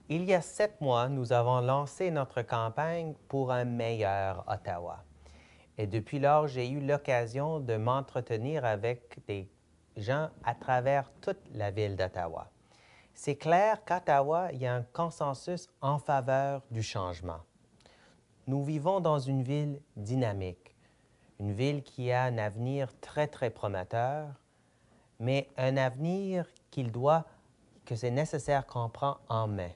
Il y a 7 mois, nous avons lancé notre campagne pour un meilleur Ottawa. Et depuis lors, j'ai eu l'occasion de m'entretenir avec des gens à travers toute la ville d'Ottawa. C'est clair qu'à Ottawa, il y a un consensus en faveur du changement. Nous vivons dans une ville dynamique, une ville qui a un avenir très, très prometteur, mais un avenir que c'est nécessaire qu'on prenne en main.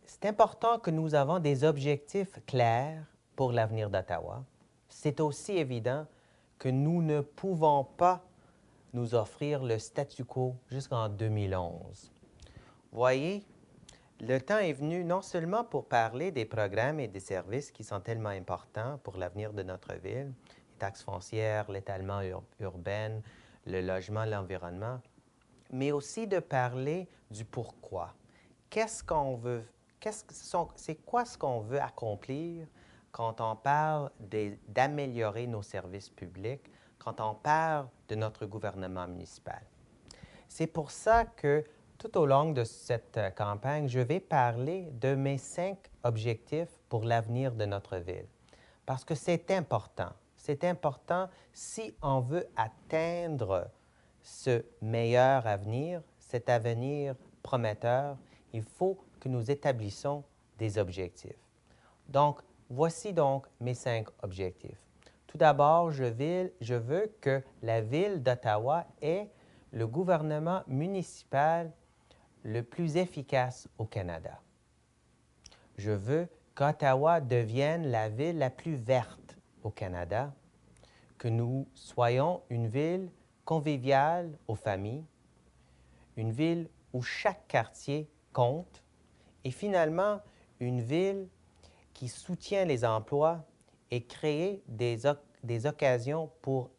C'est important que nous avons des objectifs clairs pour l'avenir d'Ottawa. C'est aussi évident que nous ne pouvons pas nous offrir le statu quo jusqu'en 2011. Voyez, le temps est venu non seulement pour parler des programmes et des services qui sont tellement importants pour l'avenir de notre ville, les taxes foncières, l'étalement urbain, le logement, l'environnement, mais aussi de parler du pourquoi. Qu'est-ce qu'on veut, c'est quoi ce qu'on veut accomplir quand on parle d'améliorer nos services publics, quand on parle de notre gouvernement municipal. C'est pour ça que tout au long de cette campagne, je vais parler de mes 5 objectifs pour l'avenir de notre ville. Parce que c'est important. C'est important si on veut atteindre ce meilleur avenir, cet avenir prometteur, il faut que nous établissons des objectifs. Donc, voici donc mes 5 objectifs. Tout d'abord, je veux que la ville d'Ottawa ait le gouvernement municipal le plus efficace au Canada. Je veux qu'Ottawa devienne la ville la plus verte au Canada, que nous soyons une ville conviviale aux familles, une ville où chaque quartier compte et finalement une ville qui soutient les emplois et crée des occasions pour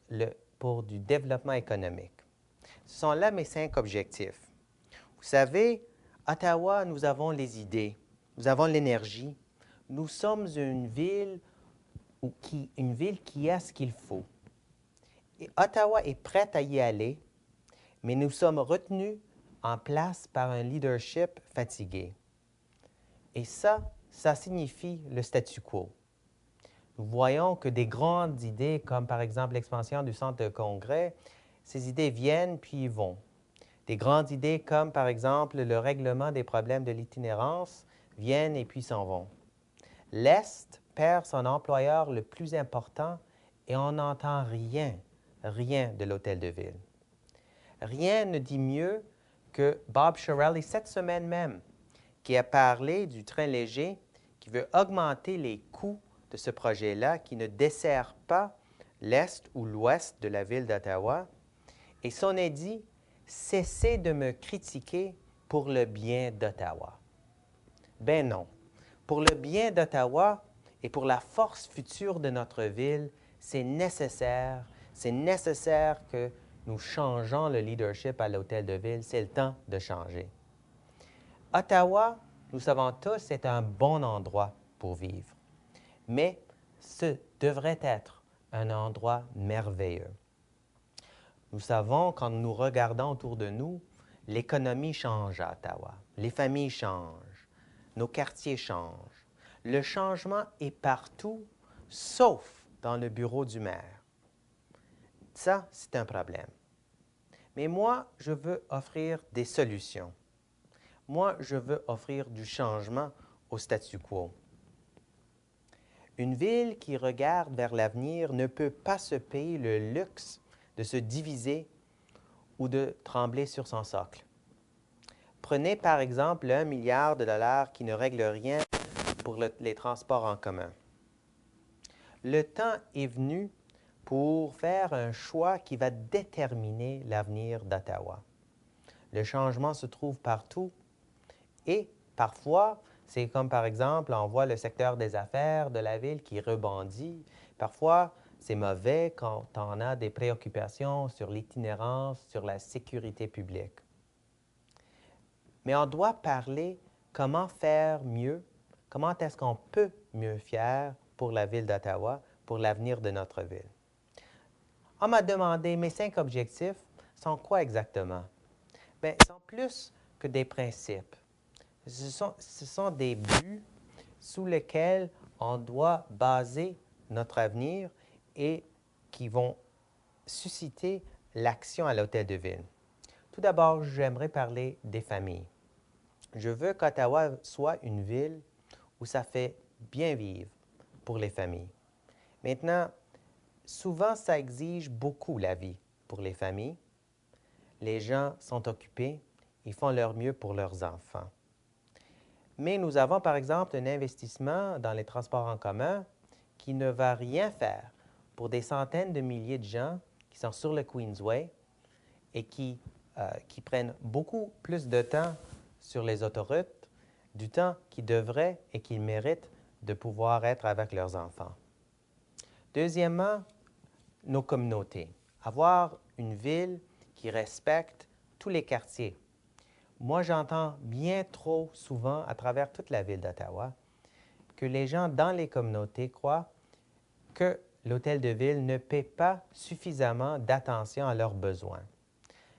du développement économique. Ce sont là mes 5 objectifs. Vous savez, Ottawa, nous avons les idées, nous avons l'énergie. Nous sommes une ville qui a ce qu'il faut. Et Ottawa est prête à y aller, mais nous sommes retenus en place par un leadership fatigué. Et ça signifie le statu quo. Nous voyons que des grandes idées, comme par exemple l'expansion du centre de congrès, ces idées viennent puis vont. Des grandes idées comme par exemple le règlement des problèmes de l'itinérance viennent et puis s'en vont. L'Est perd son employeur le plus important et on n'entend rien de l'hôtel de ville. Rien ne dit mieux que Bob Chiarelli, cette semaine même, qui a parlé du train léger, qui veut augmenter les coûts de ce projet-là, qui ne dessert pas l'Est ou l'Ouest de la ville d'Ottawa. Et son a dit, cessez de me critiquer pour le bien d'Ottawa. Ben non. Pour le bien d'Ottawa et pour la force future de notre ville, c'est nécessaire que nous changeons le leadership à l'hôtel de ville. C'est le temps de changer. Ottawa, nous savons tous, est un bon endroit pour vivre. Mais ce devrait être un endroit merveilleux. Nous savons, quand nous regardons autour de nous, l'économie change à Ottawa, les familles changent, nos quartiers changent. Le changement est partout, sauf dans le bureau du maire. Ça, c'est un problème. Mais moi, je veux offrir des solutions. Moi, je veux offrir du changement au statu quo. Une ville qui regarde vers l'avenir ne peut pas se payer le luxe de se diviser ou de trembler sur son socle. Prenez par exemple le 1 milliard de dollars qui ne règle rien pour les transports en commun. Le temps est venu pour faire un choix qui va déterminer l'avenir d'Ottawa. Le changement se trouve partout et parfois, c'est comme par exemple, on voit le secteur des affaires de la ville qui rebondit. Parfois, c'est mauvais quand on a des préoccupations sur l'itinérance, sur la sécurité publique. Mais on doit parler comment faire mieux, comment est-ce qu'on peut mieux faire pour la ville d'Ottawa, pour l'avenir de notre ville. On m'a demandé, mes 5 objectifs sont quoi exactement? Bien, ils sont plus que des principes. Ce sont des buts sous lesquels on doit baser notre avenir et qui vont susciter l'action à l'Hôtel de Ville. Tout d'abord, j'aimerais parler des familles. Je veux qu'Ottawa soit une ville où ça fait bien vivre pour les familles. Maintenant, souvent, ça exige beaucoup la vie pour les familles. Les gens sont occupés, ils font leur mieux pour leurs enfants. Mais nous avons, par exemple, un investissement dans les transports en commun qui ne va rien faire pour des centaines de milliers de gens qui sont sur le Queensway et qui prennent beaucoup plus de temps sur les autoroutes, du temps qu'ils devraient et qu'ils méritent de pouvoir être avec leurs enfants. Deuxièmement, nos communautés. Avoir une ville qui respecte tous les quartiers. Moi, j'entends bien trop souvent à travers toute la ville d'Ottawa que les gens dans les communautés croient que l'Hôtel de Ville ne paie pas suffisamment d'attention à leurs besoins.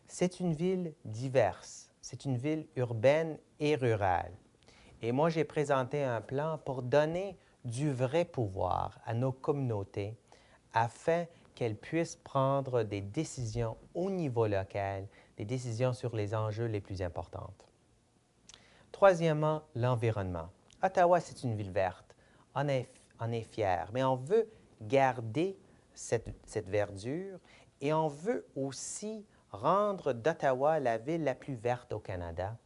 C'est une ville diverse, c'est une ville urbaine et rurale. Et moi, j'ai présenté un plan pour donner du vrai pouvoir à nos communautés afin qu'elles puissent prendre des décisions au niveau local, des décisions sur les enjeux les plus importants. Troisièmement, l'environnement. Ottawa, c'est une ville verte. On est fier, mais on veut garder cette verdure et on veut aussi rendre d'Ottawa la ville la plus verte au Canada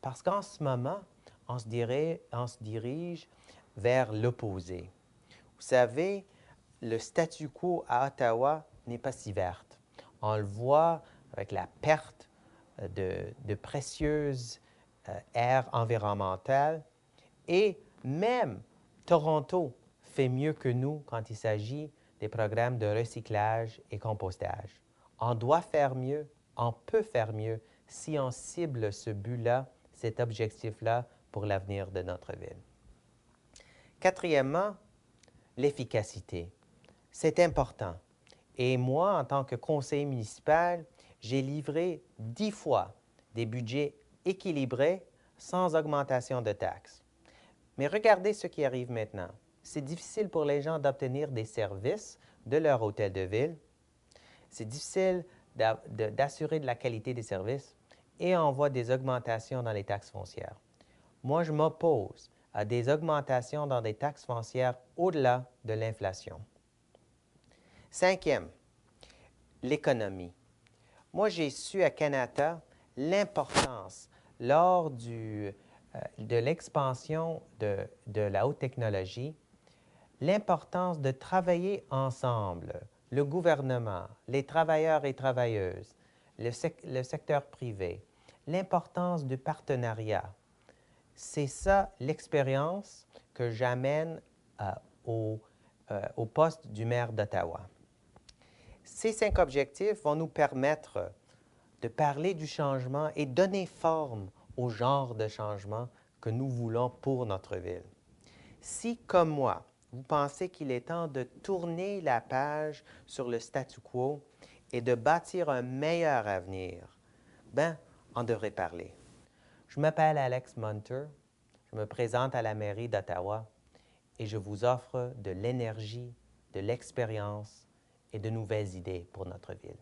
parce qu'en ce moment, on se dirige vers l'opposé. Vous savez, le statu quo à Ottawa n'est pas si vert. On le voit avec la perte de précieuses aires environnementales et même Toronto fait mieux que nous quand il s'agit des programmes de recyclage et compostage. On doit faire mieux, on peut faire mieux si on cible ce but-là, cet objectif-là pour l'avenir de notre ville. Quatrièmement, l'efficacité. C'est important. Et moi, en tant que conseiller municipal, j'ai livré 10 fois des budgets équilibrés sans augmentation de taxes. Mais regardez ce qui arrive maintenant. C'est difficile pour les gens d'obtenir des services de leur hôtel de ville. C'est difficile d'assurer de la qualité des services et on voit des augmentations dans les taxes foncières. Moi, je m'oppose à des augmentations dans des taxes foncières au-delà de l'inflation. Cinquième, l'économie. Moi, j'ai su à Canada l'importance lors de l'expansion de la haute technologie, l'importance de travailler ensemble, le gouvernement, les travailleurs et travailleuses, le secteur privé, l'importance du partenariat. C'est ça l'expérience que j'amène au poste du maire d'Ottawa. Ces 5 objectifs vont nous permettre de parler du changement et donner forme au genre de changement que nous voulons pour notre ville. Si, comme moi, vous pensez qu'il est temps de tourner la page sur le statu quo et de bâtir un meilleur avenir, on devrait parler. Je m'appelle Alex Munter, je me présente à la mairie d'Ottawa et je vous offre de l'énergie, de l'expérience et de nouvelles idées pour notre ville.